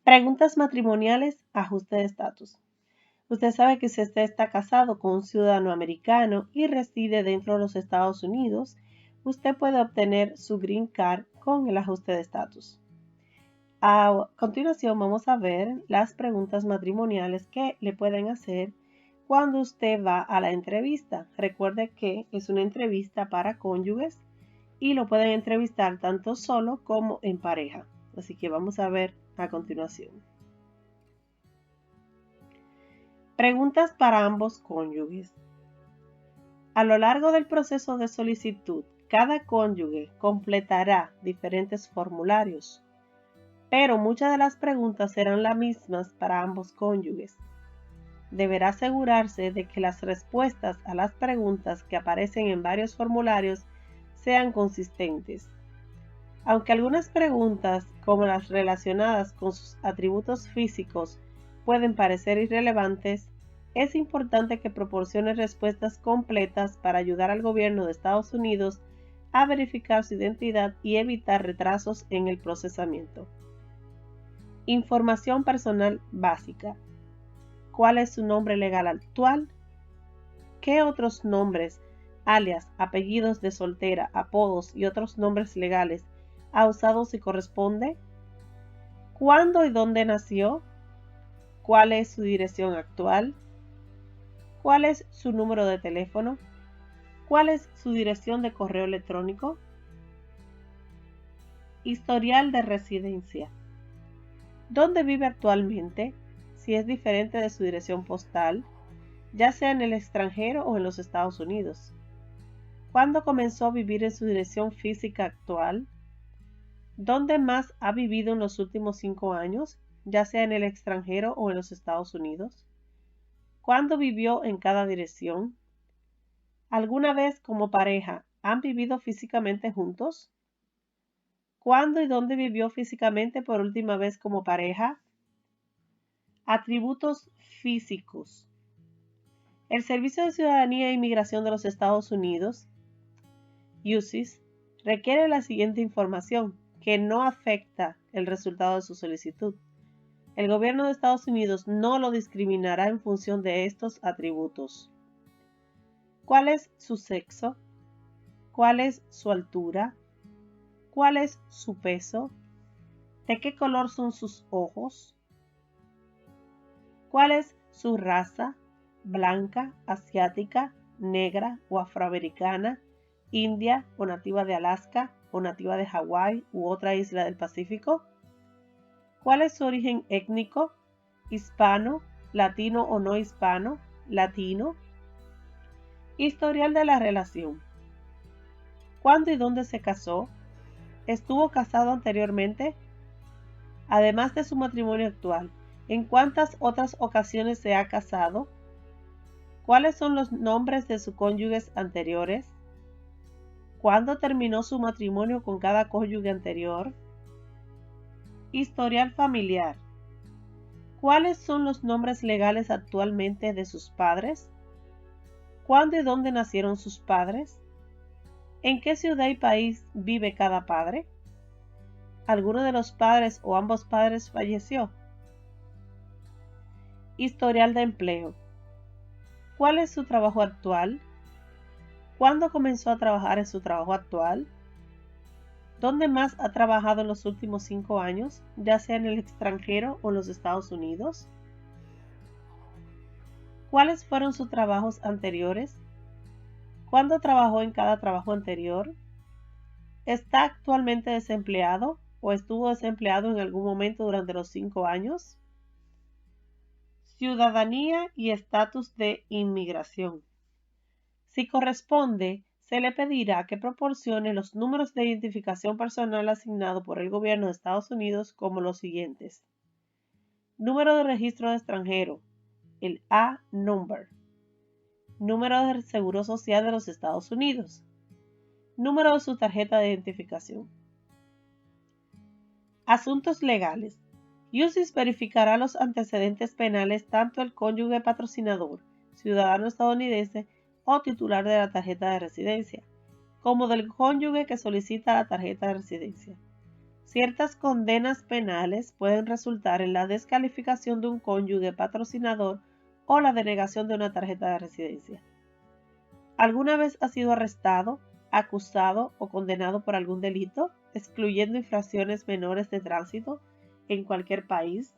Preguntas matrimoniales, ajuste de estatus. Usted sabe que si usted está casado con un ciudadano americano y reside dentro de los Estados Unidos, usted puede obtener su Green Card con el ajuste de estatus. A continuación vamos a ver las preguntas matrimoniales que le pueden hacer cuando usted va a la entrevista. Recuerde que es una entrevista para cónyuges y lo pueden entrevistar tanto solo como en pareja. Así que vamos a ver a continuación. Preguntas para ambos cónyuges. A lo largo del proceso de solicitud, cada cónyuge completará diferentes formularios, pero muchas de las preguntas serán las mismas para ambos cónyuges. Deberá asegurarse de que las respuestas a las preguntas que aparecen en varios formularios sean consistentes. Aunque algunas preguntas, como las relacionadas con sus atributos físicos, pueden parecer irrelevantes, es importante que proporcione respuestas completas para ayudar al gobierno de Estados Unidos a verificar su identidad y evitar retrasos en el procesamiento. Información personal básica. ¿Cuál es su nombre legal actual? ¿Qué otros nombres, alias, apellidos de soltera, apodos y otros nombres legales ha usado si corresponde? ¿Cuándo y dónde nació? ¿Cuál es su dirección actual? ¿Cuál es su número de teléfono? ¿Cuál es su dirección de correo electrónico? Historial de residencia. ¿Dónde vive actualmente? Si es diferente de su dirección postal, ya sea en el extranjero o en los Estados Unidos. ¿Cuándo comenzó a vivir en su dirección física actual? ¿Dónde más ha vivido en los últimos 5 años, ya sea en el extranjero o en los Estados Unidos? ¿Cuándo vivió en cada dirección? ¿Alguna vez como pareja han vivido físicamente juntos? ¿Cuándo y dónde vivió físicamente por última vez como pareja? Atributos físicos. El Servicio de Ciudadanía e Inmigración de los Estados Unidos, USCIS, requiere la siguiente información, que no afecta el resultado de su solicitud. El gobierno de Estados Unidos no lo discriminará en función de estos atributos. ¿Cuál es su sexo? ¿Cuál es su altura? ¿Cuál es su peso? ¿De qué color son sus ojos? ¿Cuál es su raza? ¿Blanca, asiática, negra o afroamericana, india o nativa de Alaska o nativa de Hawái u otra isla del Pacífico? ¿Cuál es su origen étnico? ¿Hispano, latino o no hispano, latino? Historial de la relación. ¿Cuándo y dónde se casó? ¿Estuvo casado anteriormente? Además de su matrimonio actual, ¿en cuántas otras ocasiones se ha casado? ¿Cuáles son los nombres de sus cónyuges anteriores? ¿Cuándo terminó su matrimonio con cada cónyuge anterior? Historial familiar. ¿Cuáles son los nombres legales actualmente de sus padres? ¿Cuándo y dónde nacieron sus padres? ¿En qué ciudad y país vive cada padre? ¿Alguno de los padres o ambos padres falleció? Historial de empleo. ¿Cuál es su trabajo actual? ¿Cuándo comenzó a trabajar en su trabajo actual? ¿Dónde más ha trabajado en los últimos 5 años, ya sea en el extranjero o en los Estados Unidos? ¿Cuáles fueron sus trabajos anteriores? ¿Cuándo trabajó en cada trabajo anterior? ¿Está actualmente desempleado o estuvo desempleado en algún momento durante los 5 años? Ciudadanía y estatus de inmigración. Si corresponde, se le pedirá que proporcione los números de identificación personal asignados por el gobierno de Estados Unidos como los siguientes. Número de registro de extranjero, el A-Number. Número de Seguro Social de los Estados Unidos. Número de su tarjeta de identificación. Asuntos legales. USCIS verificará los antecedentes penales tanto del cónyuge patrocinador, ciudadano estadounidense o titular de la tarjeta de residencia, como del cónyuge que solicita la tarjeta de residencia. Ciertas condenas penales pueden resultar en la descalificación de un cónyuge patrocinador o la denegación de una tarjeta de residencia. ¿Alguna vez ha sido arrestado, acusado o condenado por algún delito, excluyendo infracciones menores de tránsito en cualquier país?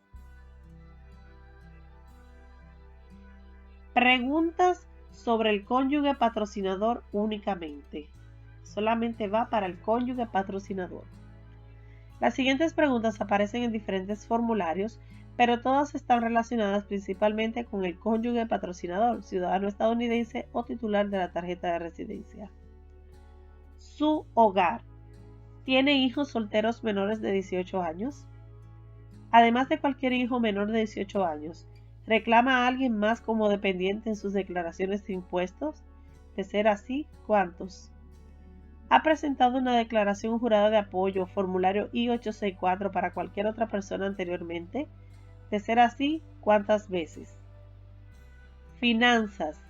Preguntas sobre el cónyuge patrocinador únicamente. Solamente va para el cónyuge patrocinador. Las siguientes preguntas aparecen en diferentes formularios, pero todas están relacionadas principalmente con el cónyuge patrocinador, ciudadano estadounidense o titular de la tarjeta de residencia. Su hogar. ¿Tiene hijos solteros menores de 18 años? Además de cualquier hijo menor de 18 años, ¿reclama a alguien más como dependiente en sus declaraciones de impuestos? De ser así, ¿cuántos? ¿Ha presentado una declaración jurada de apoyo, formulario I-864 para cualquier otra persona anteriormente? De ser así, ¿cuántas veces? Finanzas.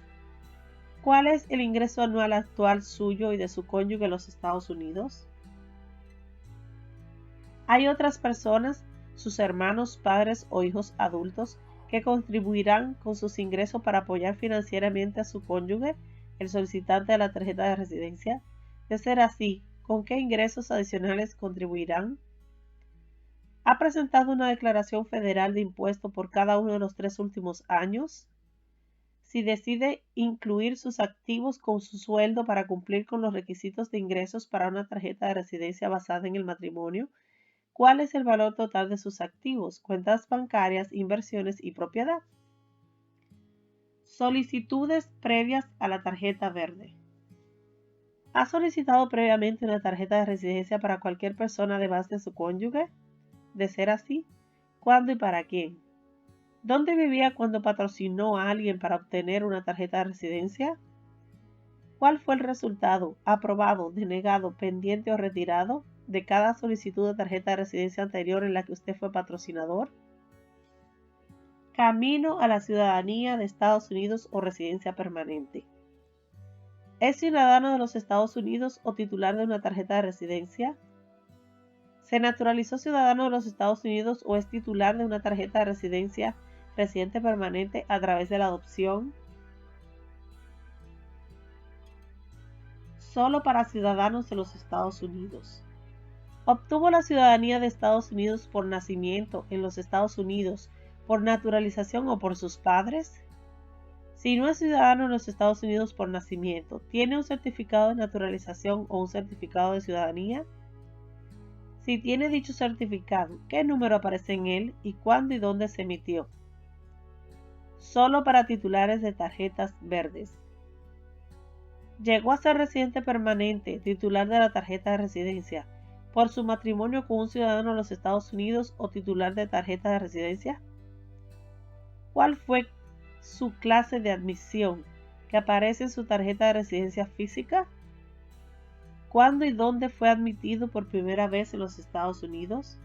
¿Cuál es el ingreso anual actual suyo y de su cónyuge en los Estados Unidos? ¿Hay otras personas, sus hermanos, padres o hijos adultos, que contribuirán con sus ingresos para apoyar financieramente a su cónyuge, el solicitante de la tarjeta de residencia? De ser así, ¿con qué ingresos adicionales contribuirán? ¿Ha presentado una declaración federal de impuesto por cada uno de los 3 últimos años? Si decide incluir sus activos con su sueldo para cumplir con los requisitos de ingresos para una tarjeta de residencia basada en el matrimonio, ¿cuál es el valor total de sus activos, cuentas bancarias, inversiones y propiedad? Solicitudes previas a la tarjeta verde. ¿Ha solicitado previamente una tarjeta de residencia para cualquier persona además de su cónyuge? De ser así, ¿cuándo y para quién? ¿Dónde vivía cuando patrocinó a alguien para obtener una tarjeta de residencia? ¿Cuál fue el resultado, aprobado, denegado, pendiente o retirado, de cada solicitud de tarjeta de residencia anterior en la que usted fue patrocinador? Camino a la ciudadanía de Estados Unidos o residencia permanente. ¿Es ciudadano de los Estados Unidos o titular de una tarjeta de residencia? ¿Se naturalizó ciudadano de los Estados Unidos o es titular de una tarjeta de residencia residente permanente a través de la adopción? Solo para ciudadanos de los Estados Unidos. ¿Obtuvo la ciudadanía de Estados Unidos por nacimiento en los Estados Unidos, por naturalización o por sus padres? Si no es ciudadano de los Estados Unidos por nacimiento, ¿tiene un certificado de naturalización o un certificado de ciudadanía? Si tiene dicho certificado, ¿qué número aparece en él y cuándo y dónde se emitió? Solo para titulares de tarjetas verdes. Llegó a ser residente permanente, titular de la tarjeta de residencia, por su matrimonio con un ciudadano de los Estados Unidos o titular de tarjeta de residencia. ¿Cuál fue su clase de admisión que aparece en su tarjeta de residencia física? ¿Cuándo y dónde fue admitido por primera vez en los Estados Unidos?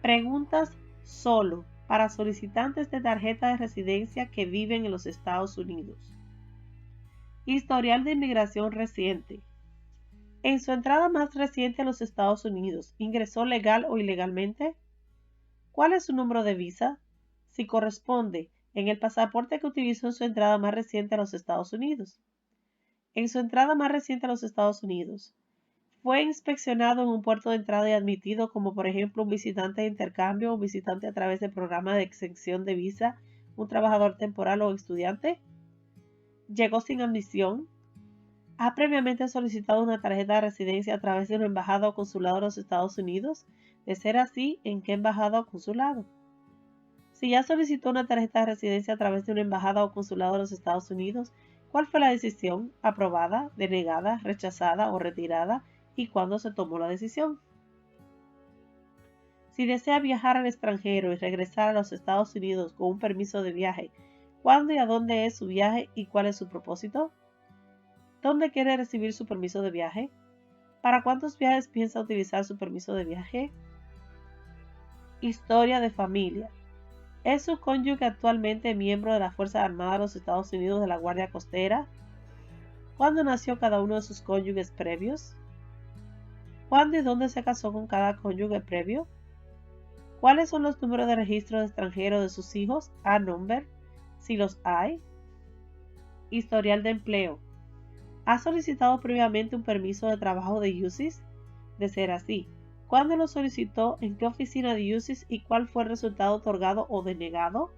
Preguntas solo para solicitantes de tarjeta de residencia que viven en los Estados Unidos. Historial de inmigración reciente. En su entrada más reciente a los Estados Unidos, ¿ingresó legal o ilegalmente? ¿Cuál es su número de visa? Si corresponde, en el pasaporte que utilizó en su entrada más reciente a los Estados Unidos. En su entrada más reciente a los Estados Unidos, ¿fue inspeccionado en un puerto de entrada y admitido como por ejemplo un visitante de intercambio, un visitante a través del programa de exención de visa, un trabajador temporal o estudiante? ¿Llegó sin admisión? ¿Ha previamente solicitado una tarjeta de residencia a través de una embajada o consulado de los Estados Unidos? De ser así, ¿en qué embajada o consulado? Si ya solicitó una tarjeta de residencia a través de una embajada o consulado de los Estados Unidos, ¿cuál fue la decisión? ¿Aprobada, denegada, rechazada o retirada? ¿Y cuándo se tomó la decisión? Si desea viajar al extranjero y regresar a los Estados Unidos con un permiso de viaje, ¿cuándo y a dónde es su viaje y cuál es su propósito? ¿Dónde quiere recibir su permiso de viaje? ¿Para cuántos viajes piensa utilizar su permiso de viaje? Historia de familia. ¿Es su cónyuge actualmente miembro de la Fuerza Armada de los Estados Unidos de la Guardia Costera? ¿Cuándo nació cada uno de sus cónyuges previos? ¿Cuándo y dónde se casó con cada cónyuge previo? ¿Cuáles son los números de registro de extranjero de sus hijos? A number, si los hay. Historial de empleo. ¿Ha solicitado previamente un permiso de trabajo de UCIS? De ser así, ¿cuándo lo solicitó? ¿En qué oficina de UCIS? ¿Y cuál fue el resultado otorgado o denegado?